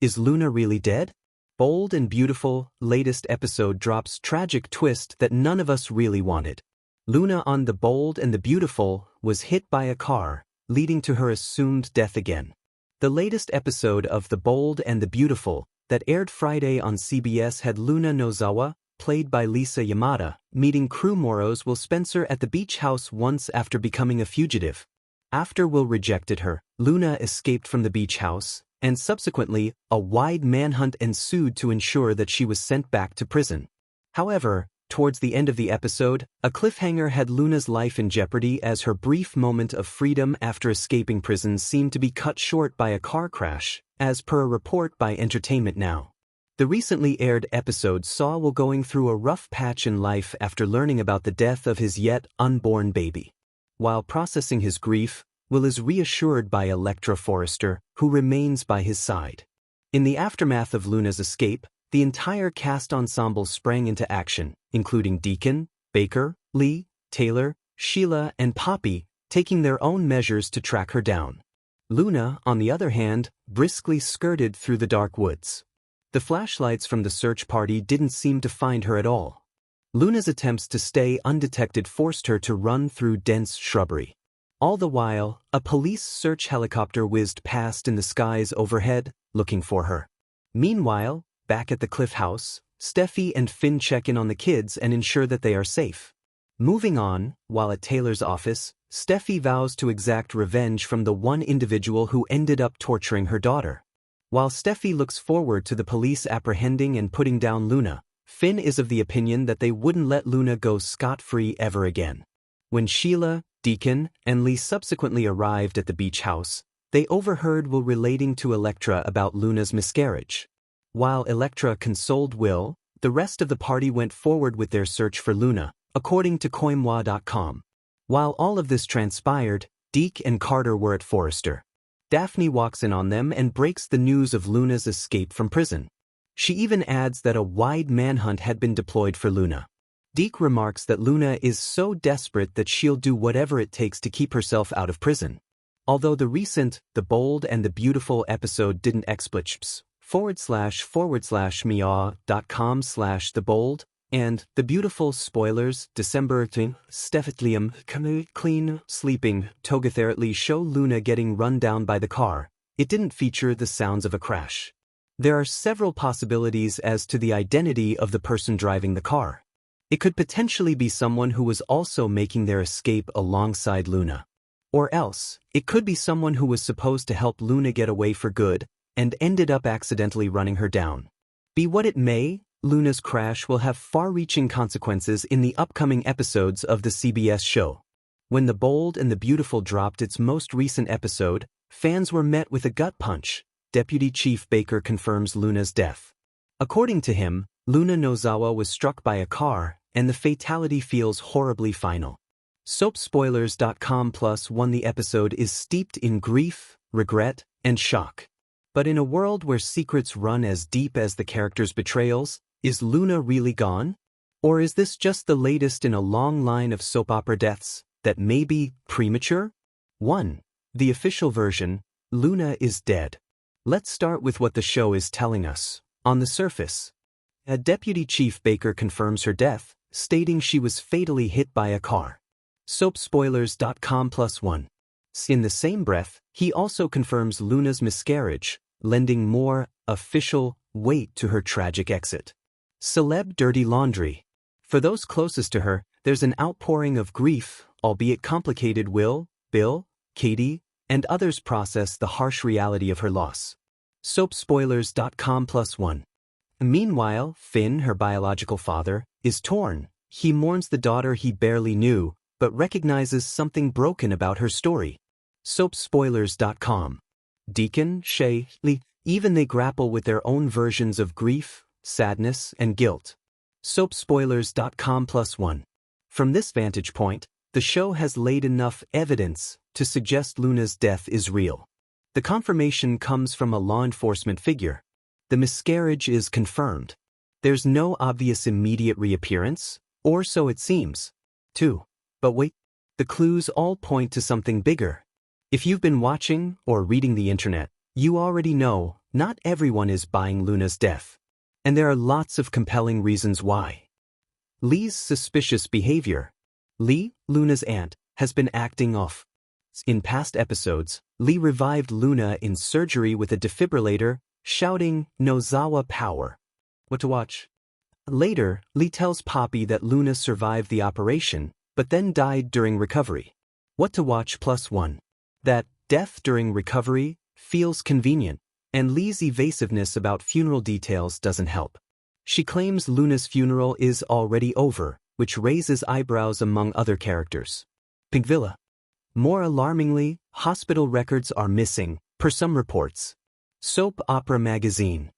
Is Luna really dead? Bold and Beautiful, latest episode drops tragic twist that none of us really wanted. Luna on The Bold and the Beautiful was hit by a car, leading to her assumed death again. The latest episode of The Bold and the Beautiful, that aired Friday on CBS, had Luna Nozawa, played by Lisa Yamada, meeting crew Moros Will Spencer at the beach house once after becoming a fugitive. After Will rejected her, Luna escaped from the beach house, and subsequently, a wide manhunt ensued to ensure that she was sent back to prison. However, towards the end of the episode, a cliffhanger had Luna's life in jeopardy as her brief moment of freedom after escaping prison seemed to be cut short by a car crash, as per a report by Entertainment Now. The recently aired episode saw Will going through a rough patch in life after learning about the death of his yet unborn baby. While processing his grief, Will is reassured by Elektra Forrester, who remains by his side. In the aftermath of Luna's escape, the entire cast ensemble sprang into action, including Deacon, Baker, Lee, Taylor, Sheila, and Poppy, taking their own measures to track her down. Luna, on the other hand, briskly skirted through the dark woods. The flashlights from the search party didn't seem to find her at all. Luna's attempts to stay undetected forced her to run through dense shrubbery. All the while, a police search helicopter whizzed past in the skies overhead, looking for her. Meanwhile, back at the Cliff House, Steffi and Finn check in on the kids and ensure that they are safe. Moving on, while at Taylor's office, Steffi vows to exact revenge from the one individual who ended up torturing her daughter. While Steffi looks forward to the police apprehending and putting down Luna, Finn is of the opinion that they wouldn't let Luna go scot-free ever again. When Sheila, Deacon, and Lee subsequently arrived at the beach house, they overheard Will relating to Elektra about Luna's miscarriage. While Elektra consoled Will, the rest of the party went forward with their search for Luna, according to Koimwa.com. While all of this transpired, Deke and Carter were at Forrester. Daphne walks in on them and breaks the news of Luna's escape from prison. She even adds that a wide manhunt had been deployed for Luna. Deke remarks that Luna is so desperate that she'll do whatever it takes to keep herself out of prison. Although the recent The Bold and the Beautiful episode didn't //meow.com/thebold and The Beautiful spoilers December Stefetlium clean sleeping Togatherally show Luna getting run down by the car, it didn't feature the sounds of a crash. There are several possibilities as to the identity of the person driving the car. It could potentially be someone who was also making their escape alongside Luna. Or else, it could be someone who was supposed to help Luna get away for good and ended up accidentally running her down. Be what it may, Luna's crash will have far-reaching consequences in the upcoming episodes of the CBS show. When The Bold and the Beautiful dropped its most recent episode, fans were met with a gut punch. Deputy Chief Baker confirms Luna's death. According to him, Luna Nozawa was struck by a car, and the fatality feels horribly final. SoapSpoilers.com+1 The episode is steeped in grief, regret, and shock. But in a world where secrets run as deep as the characters' betrayals, is Luna really gone? Or is this just the latest in a long line of soap opera deaths that may be premature? 1. The official version, Luna is dead. Let's start with what the show is telling us. On the surface, a Deputy Chief Baker confirms her death, stating she was fatally hit by a car. SoapSpoilers.com+1. In the same breath, he also confirms Luna's miscarriage, lending more official weight to her tragic exit. Celeb Dirty Laundry. For those closest to her, there's an outpouring of grief, albeit complicated. Will, Bill, Katie, and others process the harsh reality of her loss. SoapSpoilers.com+1. Meanwhile, Finn, her biological father, is torn. He mourns the daughter he barely knew, but recognizes something broken about her story. SoapSpoilers.com. Deacon, Shay, Lee, even they grapple with their own versions of grief, sadness, and guilt. SoapSpoilers.com+1. From this vantage point, the show has laid enough evidence to suggest Luna's death is real. The confirmation comes from a law enforcement figure. The miscarriage is confirmed. There's no obvious immediate reappearance, or so it seems. 2. But wait, the clues all point to something bigger. If you've been watching or reading the internet, you already know Not everyone is buying Luna's death. And there are lots of compelling reasons why. Lee's suspicious behavior. Lee, Luna's aunt, has been acting off. In past episodes, Lee revived Luna in surgery with a defibrillator, shouting, "Nozawa power." What to watch? Later, Lee tells Poppy that Luna survived the operation, but then died during recovery. What to watch +1. That death during recovery feels convenient, and Lee's evasiveness about funeral details doesn't help. She claims Luna's funeral is already over, which raises eyebrows among other characters. Pinkvilla. More alarmingly, hospital records are missing, per some reports. Soap Opera Magazine.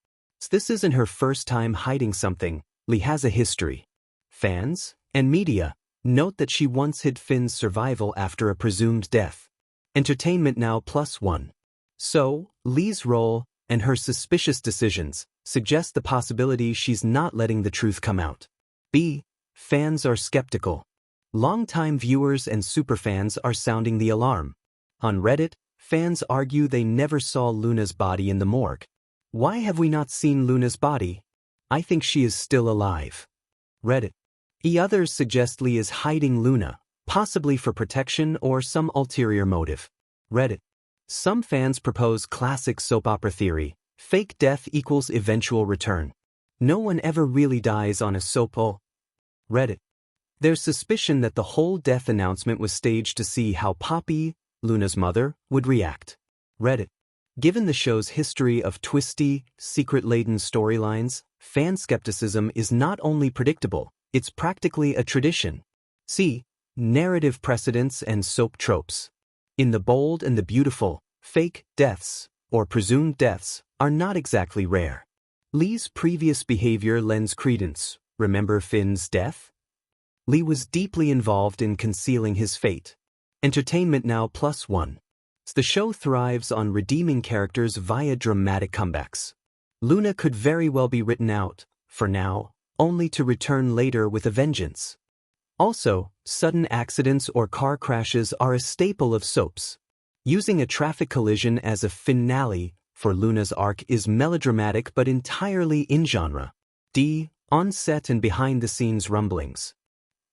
This isn't her first time hiding something. Lee has a history. Fans and media note that she once hid Finn's survival after a presumed death. Entertainment Now +1. So, Lee's role and her suspicious decisions suggest the possibility she's not letting the truth come out. B. Fans are skeptical. Longtime viewers and superfans are sounding the alarm. On Reddit, fans argue they never saw Luna's body in the morgue. Why have we not seen Luna's body? I think she is still alive. Reddit. Others suggest Lee is hiding Luna, possibly for protection or some ulterior motive. Reddit. Some fans propose classic soap opera theory: fake death equals eventual return. No one ever really dies on a soap opera. Reddit. There's suspicion that the whole death announcement was staged to see how Poppy, Luna's mother, would react. Reddit. Given the show's history of twisty, secret-laden storylines, fan skepticism is not only predictable, it's practically a tradition. See narrative precedents and soap tropes. In The Bold and the Beautiful, fake deaths, or presumed deaths, are not exactly rare. Lee's previous behavior lends credence. Remember Finn's death? Lee was deeply involved in concealing his fate. Entertainment Now +1. The show thrives on redeeming characters via dramatic comebacks. Luna could very well be written out, for now, only to return later with a vengeance. Also, sudden accidents or car crashes are a staple of soaps. Using a traffic collision as a finale for Luna's arc is melodramatic but entirely in genre. D. On-set and behind-the-scenes rumblings.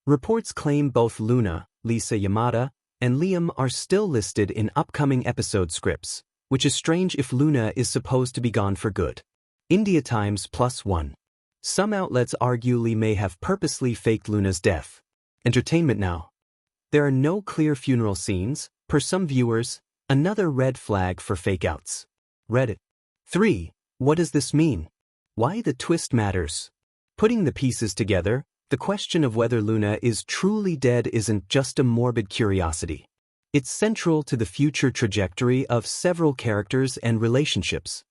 Reports claim both Luna, Lisa Yamada, and Liam are still listed in upcoming episode scripts, which is strange if Luna is supposed to be gone for good. India Times +1. Some outlets argue Lee may have purposely faked Luna's death. Entertainment Now. There are no clear funeral scenes, per some viewers, another red flag for fake-outs. Reddit. 3. What does this mean? Why the twist matters. Putting the pieces together, the question of whether Luna is truly dead isn't just a morbid curiosity. It's central to the future trajectory of several characters and relationships.